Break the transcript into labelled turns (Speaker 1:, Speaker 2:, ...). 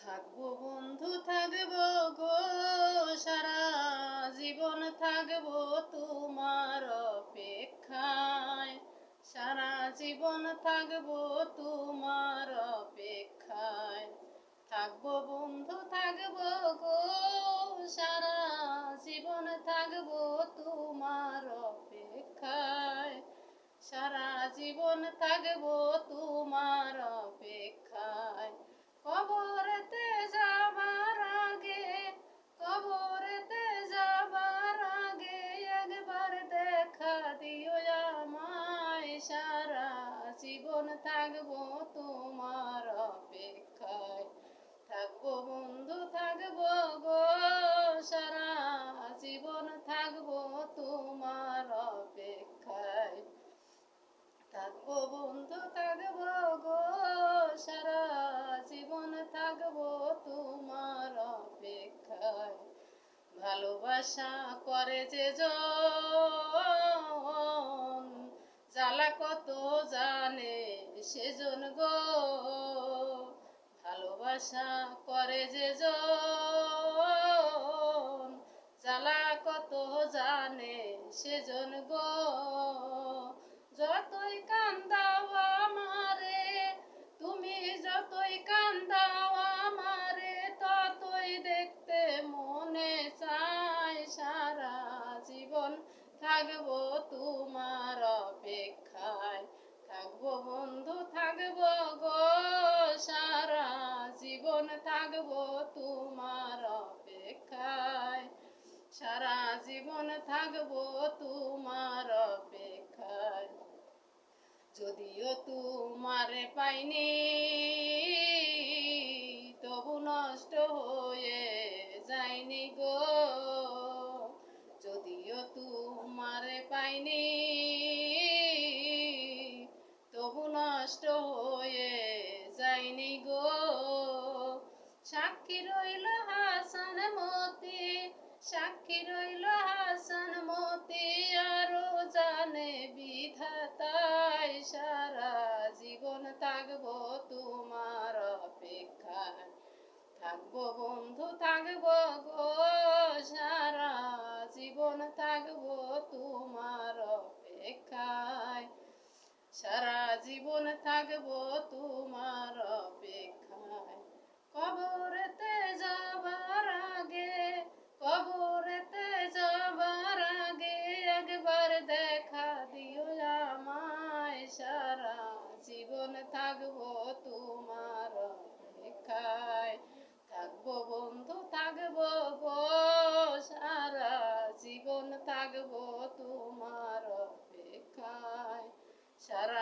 Speaker 1: থাকবো বন্ধু থাকবো গো, সারা জীবন থাকবো তোমার অপেক্ষায়। সারা জীবন থাকবো তোমার অপেক্ষায়। থাকবো বন্ধু থাকবো গো, সারা জীবন থাকবো তোমার অপেক্ষায়। সারা জীবন থাকবো তোমার অপেক্ষায়। কবরেতে যাবার আগে, কবরেতে যাবার আগে একবার দেখা দিও আমায়। সারা জীবন থাকবো তোমার অপেক্ষায়। থাকবো বন্ধু থাকবো গো, সারা জীবন থাকবো তোমার অপেক্ষায়। থাকবো বন্ধু থাকবো গো, সারা জীবন থাকবো তোমার অপেক্ষায়। ভালোবাসা করে যে জন, জ্বালা কত জানে সেজন গো। ভালোবাসা করে যে জন, জ্বালা কত জানে সেজন গো। যতই কান্দাও আমারে তুমি, যতই কান্দাও আমারে, ততই দেখতে মনে চায়। সারা জীবন থাকবো তোমার অপেক্ষায়। থাকবো বন্ধু থাকবো গো, সারা জীবন থাকবো তোমার অপেক্ষায়। সারা জীবন থাকবো তোমার অপেক্ষায়। যদিও তোমারে পাইনি, তবু নষ্ট হয়ে যায়নি গো। যদিও তোমারে পাইনি, তবু নষ্ট হয়ে যায়নি গো। সাক্ষী রইল হাসান মতি, সাক্ষী রইল হাসান মতি, আরো জানে বিধাতায়। সারা জীবন থাকবো তোমার অপেক্ষায়। থাকবো বন্ধু থাকবো গো, সারা জীবন থাকবো তোমার অপেক্ষায়। সারা জীবন থাকবো তোমার অপেক্ষায়। কবরেতে যাবার আগে, কবরেতে যাবার আগে একবার দেখা দিও আমায়। সারা জীবন থাকবো তোমার অপেক্ষায়। থাকবো বন্ধু থাকবো গো, সারা জীবন থাকবো তোমার অপেক্ষায়। সারা